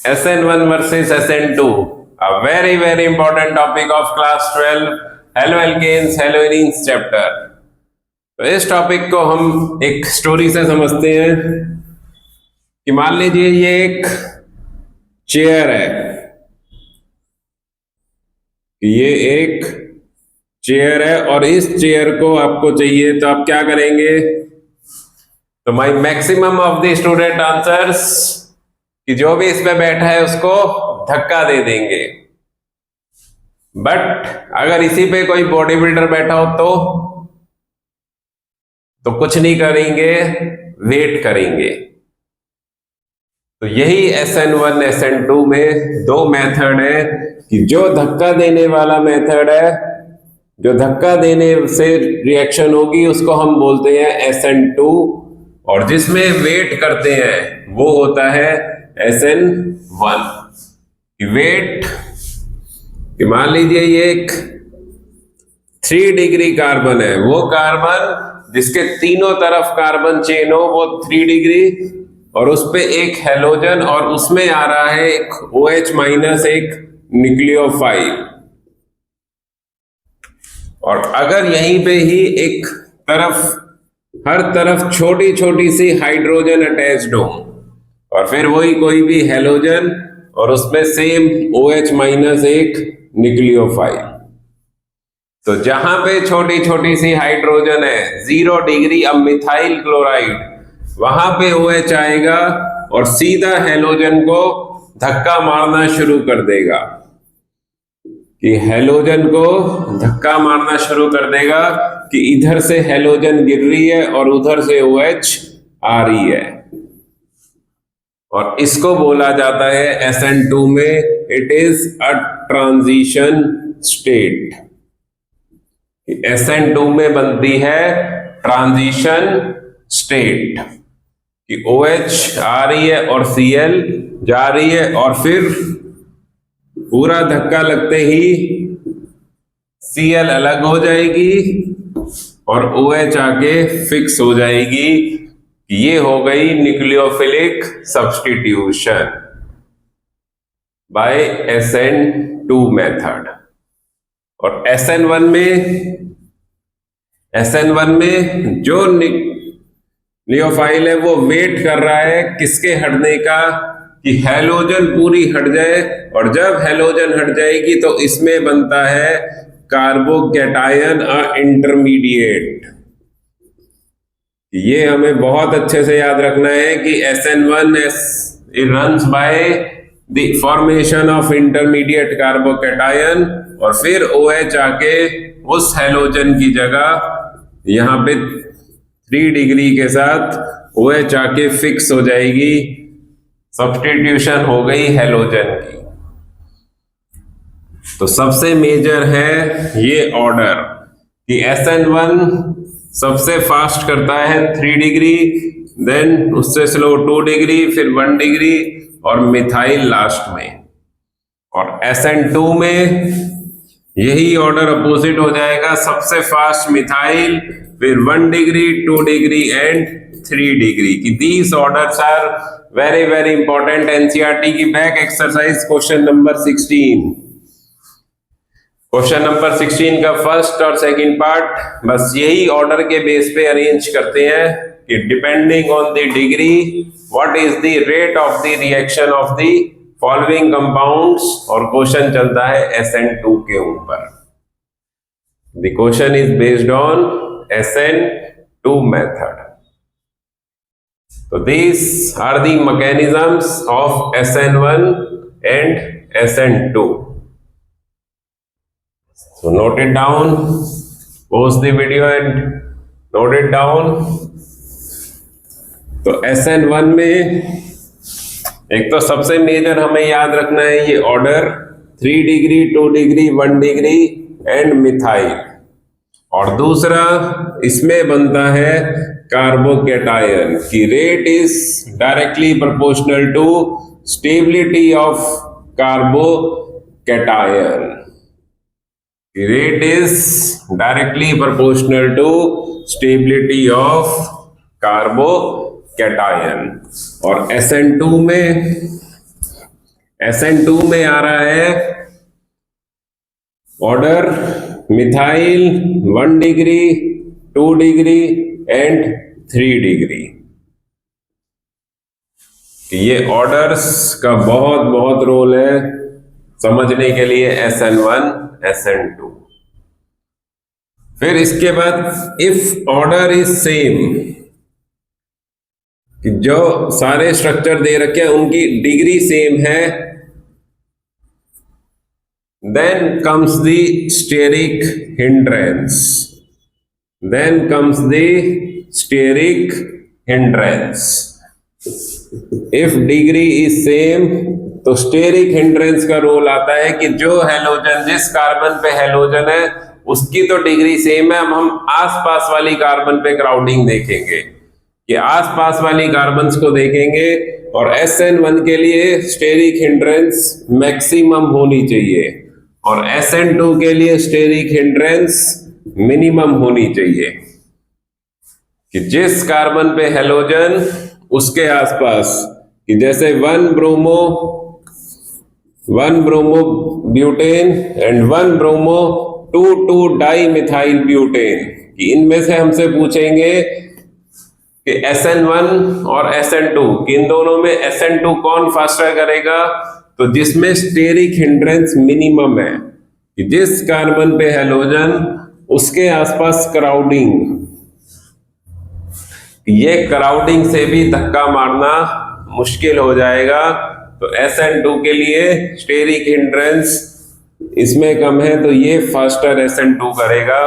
SN1 versus SN2, a very important topic of class 12, haloalkanes, haloarenes chapter। तो इस topic को हम एक स्टोरी से समझते हैं कि मान लीजिए ये एक चेयर है, ये एक चेयर है और इस चेयर को आपको चाहिए तो आप क्या करेंगे? तो माई maximum of the student answers कि जो भी इस पे बैठा है उसको धक्का दे देंगे। बट अगर इसी पे कोई बॉडी बिल्डर बैठा हो तो कुछ नहीं करेंगे, वेट करेंगे। तो यही SN1 SN2 में दो मेथड है कि जो धक्का देने वाला मेथड है, जो धक्का देने से रिएक्शन होगी उसको हम बोलते हैं SN2, और जिसमें वेट करते हैं वो होता है SN1। वेट कि मान लीजिए ये एक 3 डिग्री कार्बन है, वो कार्बन जिसके तीनों तरफ कार्बन चेन हो वो 3 डिग्री, और उस पे एक हेलोजन और उसमें आ रहा है एक OH माइनस, एक न्यूक्लियोफाइल। और अगर यहीं पे ही एक तरफ, हर तरफ छोटी छोटी सी हाइड्रोजन अटैच्ड हो और फिर वही कोई भी हेलोजन और उसमें सेम OH माइनस, एक न्यूक्लियोफाइल, तो जहां पे छोटी छोटी सी हाइड्रोजन है 0 डिग्री, अब मिथाइल क्लोराइड, वहां पे OH आएगा और सीधा हेलोजन को धक्का मारना शुरू कर देगा, कि हेलोजन को धक्का मारना शुरू कर देगा कि इधर से हेलोजन गिर रही है और उधर से OH आ रही है। और इसको बोला जाता है SN2 में it is a transition state. SN2 में बनती है ट्रांजिशन स्टेट कि OH आ रही है और Cl जा रही है, और फिर पूरा धक्का लगते ही Cl अलग हो जाएगी और OH आके फिक्स हो जाएगी। ये हो गई nucleophilic substitution bye SN2 method. और SN1 में जो न्यूक्लियोफाइल है वो वेट कर रहा है किसके हटने का, कि हेलोजन पूरी हट जाए, और जब हेलोजन हट जाएगी तो इसमें बनता है कार्बोकैटायन इंटरमीडिएट। ये हमें बहुत अच्छे से याद रखना है कि SN1 runs by the formation of intermediate carbocation, और फिर OH आके उस हेलोजन की जगह यहाँ पे 3 डिग्री के साथ OH आके फिक्स हो जाएगी, सब्स्टिट्यूशन हो गई हेलोजन की। तो सबसे मेजर है ये ऑर्डर कि SN1 सबसे फास्ट करता है 3 डिग्री, देन उससे स्लो 2 डिग्री, फिर 1 डिग्री, और मिथाइल लास्ट में। और SN2 में यही ऑर्डर अपोजिट हो जाएगा, सबसे फास्ट मिथाइल, फिर 1 डिग्री, 2 डिग्री एंड 3 डिग्री। कि these orders are very important. NCERT की back exercise question number 16, question number 16 का फर्स्ट और सेकंड पार्ट बस यही ऑर्डर के बेस पे अरेंज करते हैं कि depending on the degree what is the rate of the reaction of the following compounds, और क्वेश्चन चलता है SN2 के ऊपर। The question is based on SN2 method. तो these are the mechanisms of SN1 and SN2. So note it down, pause the video and note it down. तो SN1 में एक तो सबसे मेजर हमें याद रखना है ये order 3 degree, 2 degree, 1 degree and methyl, और दूसरा इसमें बनता है कार्बोकैटायन की rate is directly proportional to stability of carbocation. Rate is directly proportional to stability of carbocation. और SN2 में SN2 में आ रहा है order methyl 1 degree, 2 degree and 3 degree. ये ऑर्डर्स का बहुत बहुत रोल है समझने के लिए SN1 SN2। फिर इसके बाद इफ ऑर्डर इज सेम, जो सारे स्ट्रक्चर दे रखे हैं उनकी डिग्री सेम है, then comes the steric hindrance, then comes the steric hindrance. If degree is same तो स्टेरिक हिंड्रेंस का रोल आता है कि जो हैलोजन, जिस कार्बन पे हैलोजन है उसकी तो डिग्री सेम है। अब हम आसपास वाली कार्बन पे क्राउडिंग देखेंगे कि आसपास वाली कार्बन्स को देखेंगे और SN1 के लिए स्टेरिक हिंड्रेंस मैक्सिमम होनी चाहिए और SN2 के लिए स्टेरिक हिंड्रेंस मिनिमम होनी चाहिए कि जिस कार्बन पे हैलोजन उसके आसपास, कि जैसे 1 bromo butane and 1 bromo 2 di methyl butane, कि इनमें से हमसे पूछेंगे कि SN1 और SN2, कि इन दोनों में SN2 कौन फास्टर करेगा, तो जिसमें स्टेरिक हिंड्रेंस मिनिमम है, कि जिस कार्बन पे हैलोजन उसके आसपास क्राउडिंग, ये क्राउडिंग से भी धक्का मारना मुश्किल हो जाएगा। तो SN2 के लिए स्टेरिक हिंड्रेंस इसमें कम है तो ये फास्टर SN2 करेगा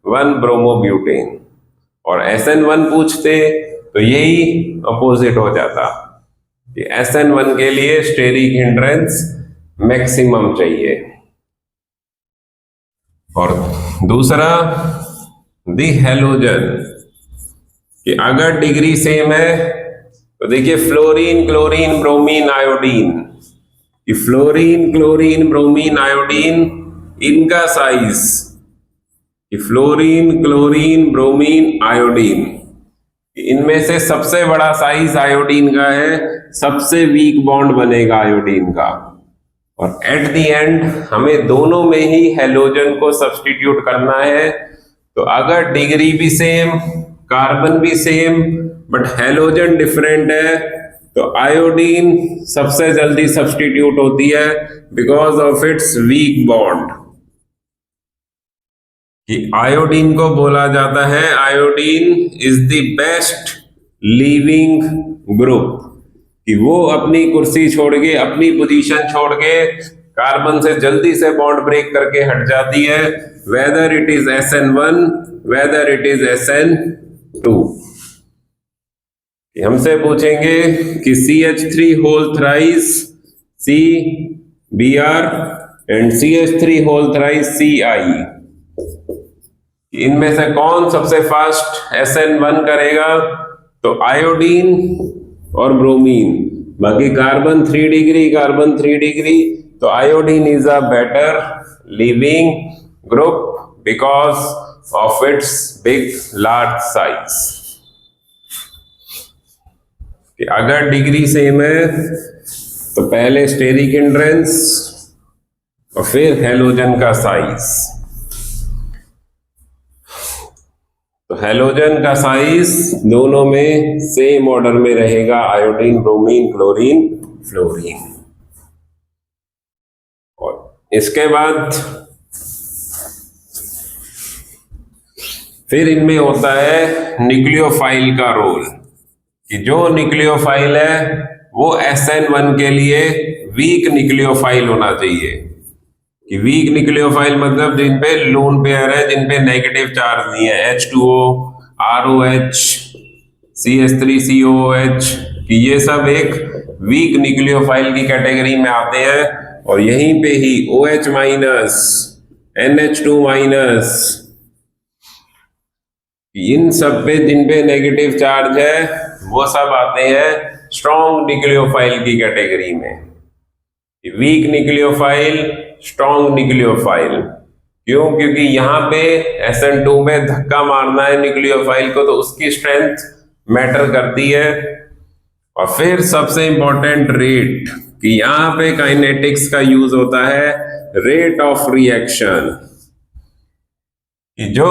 1 ब्रोमो ब्यूटेन, और SN1 पूछते तो यही अपोजिट हो जाता कि SN1 के लिए स्टेरिक हिंड्रेंस मैक्सिमम चाहिए। और दूसरा दी हैलोजन, कि अगर डिग्री सेम है तो देखिए फ्लोरीन, क्लोरीन, ब्रोमीन, आयोडीन, कि फ्लोरीन, क्लोरीन, ब्रोमीन, आयोडीन, इनका साइज, कि फ्लोरीन, क्लोरीन, ब्रोमीन, आयोडीन, इनमें से सबसे बड़ा साइज आयोडीन का है, सबसे वीक बॉन्ड बनेगा आयोडीन का। और एट द एंड हमें दोनों में ही हैलोजन को सब्स्टिट्यूट करना है। तो अगर डिग्री भी सेम, कार्बन भी सेम, बट हैलोजन डिफरेंट है, तो आयोडीन सबसे जल्दी सब्स्टिट्यूट होती है because of its weak bond. कि आयोडीन को बोला जाता है, iodine is the best leaving group, कि वो अपनी कुर्सी छोड़ के, अपनी पोजीशन छोड़ के कार्बन से जल्दी से बॉन्ड ब्रेक करके हट जाती है, whether it is SN1 whether it is SN2। हमसे पूछेंगे कि CH3 whole thrice CBr and CH3 whole thrice CI, इनमें से कौन सबसे फास्ट SN1 करेगा, तो आयोडीन और ब्रोमीन। बाकी कार्बन 3 डिग्री, कार्बन 3 डिग्री, तो iodine is a better leaving group because of its big large size. अगर डिग्री सेम है तो पहले स्टेरिक हिंड्रेंस और फिर हैलोजन का साइज। तो हैलोजन का साइज दोनों में सेम ऑर्डर में रहेगा, आयोडीन, ब्रोमीन, क्लोरीन, फ्लोरीन। और इसके बाद फिर इनमें होता है न्यूक्लियोफाइल का रोल, कि जो न्यूक्लियोफाइल है वो SN1 के लिए वीक न्यूक्लियोफाइल होना चाहिए। कि वीक न्यूक्लियोफाइल मतलब जिन पे लोन पेयर है, जिन पे नेगेटिव चार्ज नहीं है, H2O, ROH, CH3COOH, कि ये सब एक वीक न्यूक्लियोफाइल की कैटेगरी में आते हैं। और यहीं पे ही OH माइनस, NH2 माइनस, इन सब पे जिन पे नेगेटिव चार्ज है वो सब आते हैं स्ट्रॉन्ग न्यूक्लियोफाइल की कैटेगरी में। वीक न्यूक्लियोफाइल, स्ट्रॉन्ग न्यूक्लियोफाइल, क्यों? क्योंकि यहाँ पे SN2 में धक्का मारना है न्यूक्लियोफाइल को, तो उसकी स्ट्रेंथ मैटर करती है। और फिर सबसे इंपॉर्टेंट रेट, कि यहां पे काइनेटिक्स का यूज होता है रेट ऑफ रिएक्शन, कि जो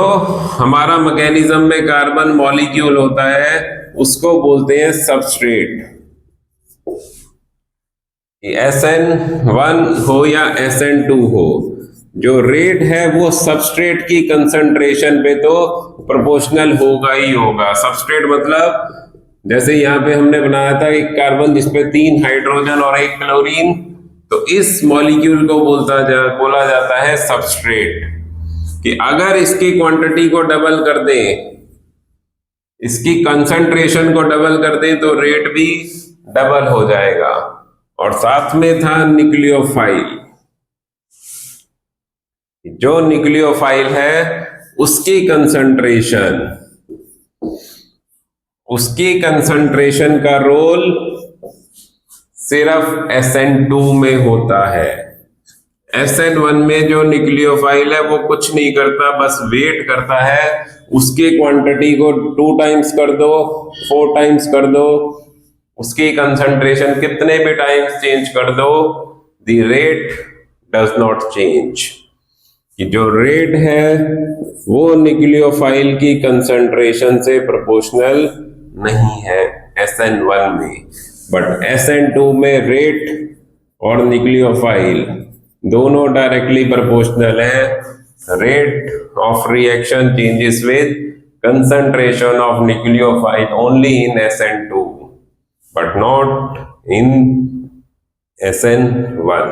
हमारा मैकेनिज्म में कार्बन मॉलिक्यूल होता है उसको बोलते हैं सबस्ट्रेट। SN1 हो या SN2 हो, जो रेट है वो सबस्ट्रेट की कंसंट्रेशन पे तो प्रोपोर्शनल होगा ही होगा। सबस्ट्रेट मतलब जैसे यहाँ पे हमने बनाया था एक कार्बन जिसपे 3 हाइड्रोजन और 1 क्लोरीन, तो इस मॉलिक्यूल को बोला जाता है सबस्ट्रेट। कि अगर इसकी क्वांटिटी को डबल कर दें, इसकी कंसंट्रेशन को डबल कर दें तो रेट भी डबल हो जाएगा। और साथ में था न्यूक्लियोफाइल। जो न्यूक्लियोफाइल है उसकी कंसंट्रेशन का रोल सिर्फ SN2 में होता है। SN1 में जो न्यूक्लियोफाइल है वो कुछ नहीं करता, बस वेट करता है। उसकी क्वांटिटी को 2 टाइम्स कर दो, 4 टाइम्स कर दो, उसकी कंसंट्रेशन कितने भी टाइम्स चेंज कर दो, the rate does not change. कि जो रेट है वो न्यूक्लियोफाइल की कंसंट्रेशन से प्रोपोर्शनल नहीं है SN1 में, बट SN2 में रेट और न्यूक्लियोफाइल दोनों डायरेक्टली प्रोपोर्शनल है। Rate of reaction changes with concentration of nucleophile only in SN2 but not in SN1।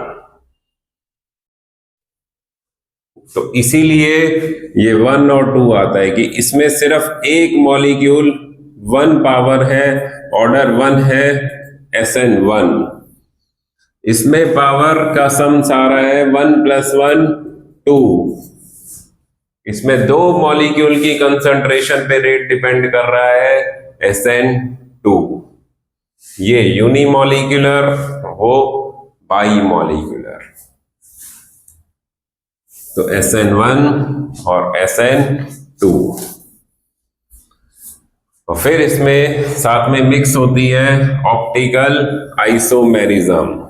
तो इसीलिए ये 1 और 2 आता है कि इसमें सिर्फ एक मॉलिक्यूल 1 पावर है, ऑर्डर 1 है SN1। इसमें पावर का सम सारा है 1 + 1 2। इसमें 2 मॉलिक्यूल की कंसंट्रेशन पे रेट डिपेंड कर रहा है SN2। ये यूनिमॉलिक्यूलर, वो बाईमॉलिक्यूलर। तो SN1 और SN2। और फिर इसमें साथ में मिक्स होती है ऑप्टिकल आइसोमेरिज्म।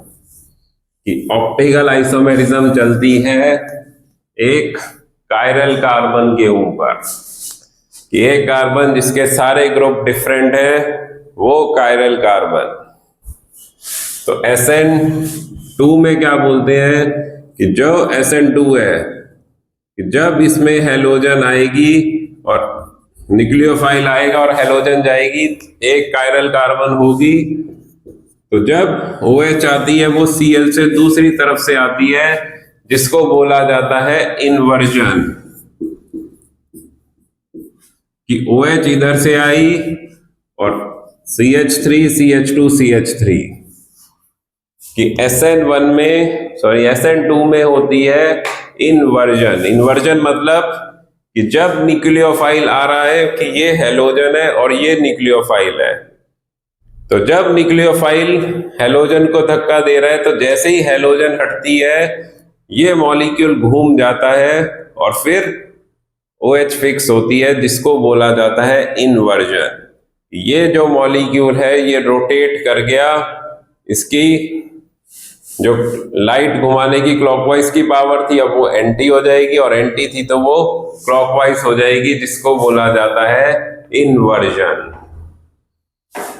कि ऑप्टिकल आइसोमेरिज्म चलती है एक कायरल कार्बन के ऊपर। कि एक कार्बन जिसके सारे ग्रुप डिफरेंट है वो कायरल कार्बन। तो SN2 में क्या बोलते हैं कि जो SN2 है, कि जब इसमें हेलोजन आएगी और न्यूक्लियोफाइल आएगा और हेलोजन जाएगी, एक कायरल कार्बन होगी, तो जब OH आती है वो Cl से दूसरी तरफ से आती है, जिसको बोला जाता है इन्वर्जन। कि OH इधर से आई और CH3 CH2 CH3। कि SN2 में होती है इन्वर्जन। इन्वर्जन मतलब कि जब न्यूक्लियोफाइल आ रहा है कि ये हेलोजन है और ये न्यूक्लियोफाइल है, तो जब न्यूक्लियोफाइल हेलोजन को धक्का दे रहा है तो जैसे ही हेलोजन हटती है ये मॉलिक्यूल घूम जाता है और फिर OH फिक्स होती है, जिसको बोला जाता है इन्वर्जन। ये जो मॉलिक्यूल है ये रोटेट कर गया, इसकी जो लाइट घुमाने की क्लॉकवाइज की पावर थी अब वो एंटी हो जाएगी, और एंटी थी तो वो क्लॉकवाइज हो जाएगी, जिसको बोला जाता है इन्वर्जन।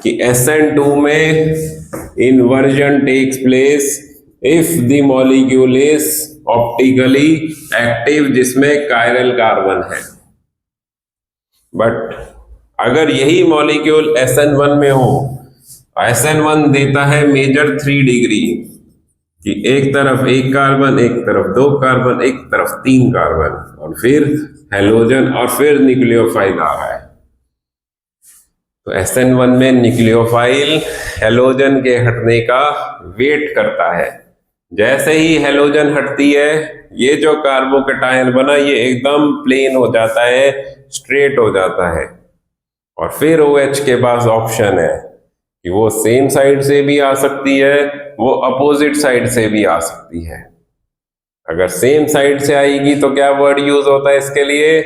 कि SN2 में inversion takes place if the molecule is optically active, जिसमें कायरल कार्बन है। बट अगर यही मॉलिक्यूल SN1 में हो, SN1 देता है मेजर 3 डिग्री, कि एक तरफ 1 कार्बन, एक तरफ 2 कार्बन, एक तरफ 3 कार्बन, और फिर हेलोजन और फिर न्यूक्लियोफाइल आ रहा है। तो SN1 में न्यूक्लियोफाइल हेलोजन के हटने का वेट करता है। जैसे ही हेलोजन हटती है ये जो कार्बोकेटायन बना ये एकदम प्लेन हो जाता है, स्ट्रेट हो जाता है, और फिर OH के पास ऑप्शन है कि वो सेम साइड से भी आ सकती है, वो अपोजिट साइड से भी आ सकती है। अगर सेम साइड से आएगी तो क्या वर्ड यूज होता है इसके लिए?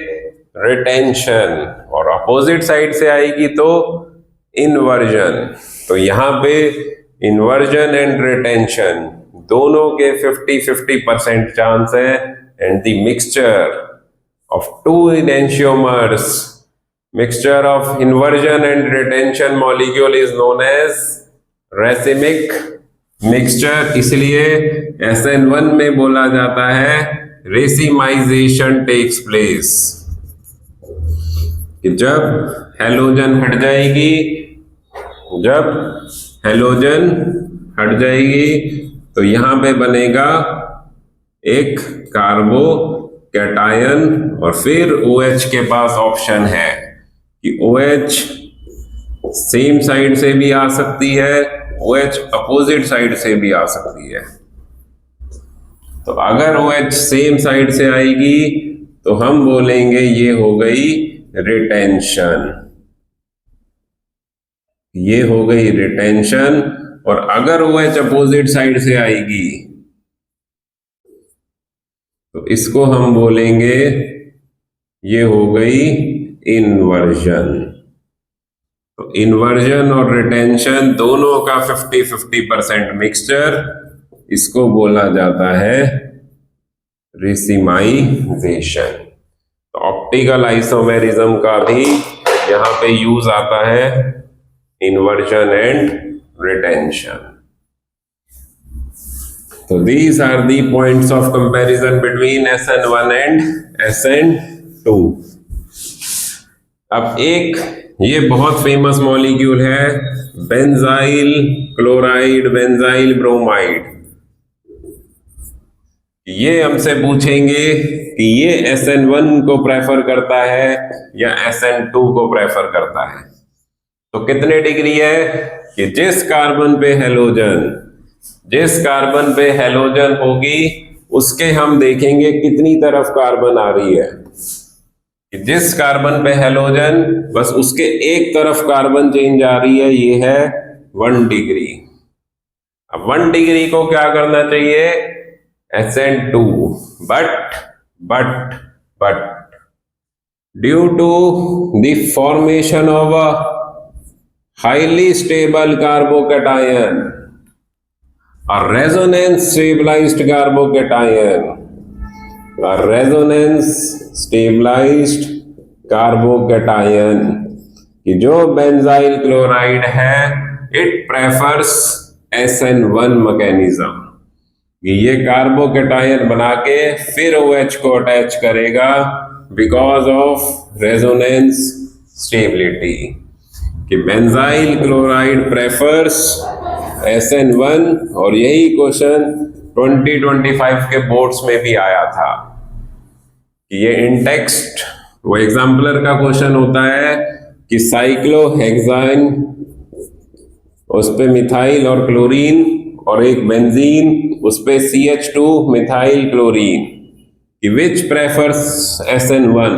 रिटेंशन। और अपोजिट साइड से आएगी तो इन्वर्जन। तो यहाँ पे इन्वर्जन एंड रिटेंशन दोनों के 50-50% चांस है, and the mixture of two enantiomers, mixture of inversion and retention molecule is known as racemic mixture. इसलिए SN1 में बोला जाता है racemization takes place, कि जब हैलोजन हट जाएगी तो यहां पे बनेगा एक कार्बो कैटायन, और फिर OH के पास ऑप्शन है कि OH सेम साइड से भी आ सकती है, OH अपोजिट साइड से भी आ सकती है। तो अगर OH सेम साइड से आएगी तो हम बोलेंगे ये हो गई रिटेंशन, और अगर OH अपोजिट साइड से आएगी तो इसको हम बोलेंगे ये हो गई इन्वर्जन। तो इन्वर्जन और रिटेंशन दोनों का 50-50% मिक्सचर, इसको बोला जाता है रेसिमाइजेशन। तो ऑप्टिकल आइसोमेरिज्म का भी यहां पे यूज आता है, inversion and retention. So these are the points of comparison between SN1 and SN2. अब एक ये बहुत फेमस मॉलिक्यूल है बेंजाइल क्लोराइड, बेंजाइल ब्रोमाइड। ये हमसे पूछेंगे कि ये SN1 को प्रेफर करता है या SN2 को प्रेफर करता है। तो कितने डिग्री है कि जिस कार्बन पे हैलोजन होगी उसके हम देखेंगे कितनी तरफ कार्बन आ रही है। जिस कार्बन पे हैलोजन, बस उसके एक तरफ कार्बन चेंज आ रही है, ये है 1 डिग्री। अब 1 डिग्री को क्या करना चाहिए, SN2, but due to the formation of a highly stable carbocation, a resonance stabilized carbocation, कि जो बेंजाइल क्लोराइड है इट प्रेफर्स SN1 मैकेनिज्म, ये कार्बोकैटायन बना के फिर OH को अटैच करेगा बिकॉज ऑफ रेजोनेंस स्टेबिलिटी, कि बेंजाइल क्लोराइड प्रेफर्स SN1। और यही क्वेश्चन 2025 के बोर्ड्स में भी आया था कि ये इन टेक्स्ट वो एग्जाम्पलर का क्वेश्चन होता है कि साइक्लोहेक्साइन, उस पे मिथाइल और क्लोरीन, और एक बेंजीन, उस पे CH2 मिथाइल क्लोरीन, कि विच प्रेफर्स SN1।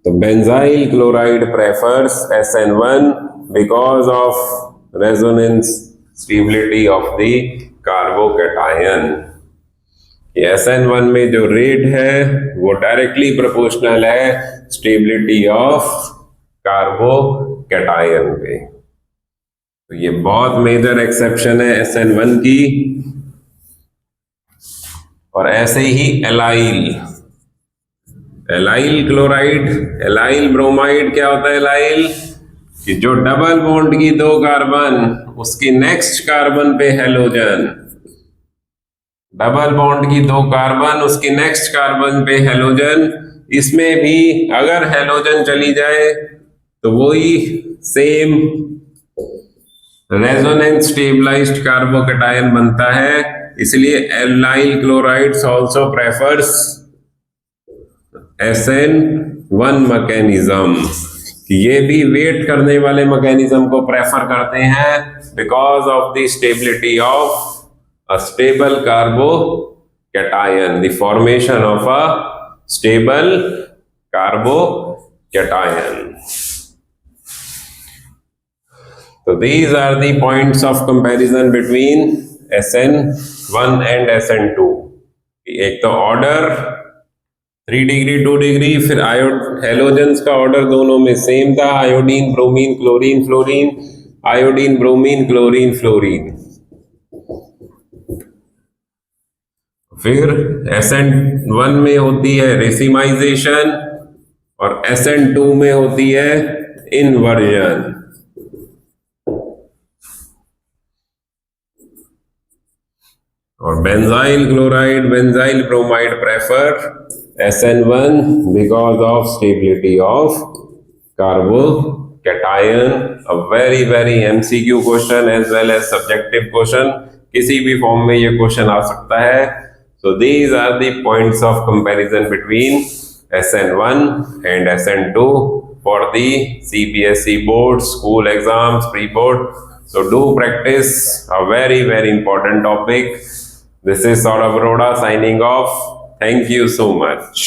तो benzyl chloride prefers SN1 because of resonance stability of the carbocation. SN1 में जो रेट है वो डायरेक्टली प्रोपोर्शनल है स्टेबिलिटी ऑफ कार्बोकैटायन पे। तो ये बहुत मेजर एक्सेप्शन है SN1 की। और ऐसे ही एलाइल क्लोराइड, एलाइल ब्रोमाइड, क्या होता है एलाइल, कि जो डबल बॉन्ड की 2 कार्बन, उसकी नेक्स्ट कार्बन पे हैलोजन, डबल बॉन्ड की 2 कार्बन, उसकी नेक्स्ट कार्बन पे हैलोजन। इसमें भी अगर हैलोजन चली जाए तो वही सेम रेजोनेंस स्टेबलाइज्ड कार्बोकैटायन बनता है। इसलिए allyl chlorides also prefers SN1 mechanism, कि ये भी वेट करने वाले मैकेनिज्म को प्रेफर करते हैं because of the stability of a stable carbocation, the formation of a stable carbocation. So these are the points of comparison between SN1 and SN2. एक तो ऑर्डर 3 डिग्री 2 डिग्री, फिर halogens का order दोनों में same था, iodine, bromine, chlorine, fluorine. Iodine, bromine, chlorine, fluorine. फिर SN1 में होती है रेसिमाइजेशन और SN2 में होती है इनवर्जन। और benzyl chloride, benzyl bromide prefer SN1 because of stability of carbocation. A very very MCQ question as well as subjective question, किसी भी फॉर्म में ये क्वेश्चन आ सकता है। So these are the points of comparison between SN1 and SN2 for the CBSE board, school exams, pre-board. So do practice a very very important topic. This is Saurabh Arora signing off. Thank you so much.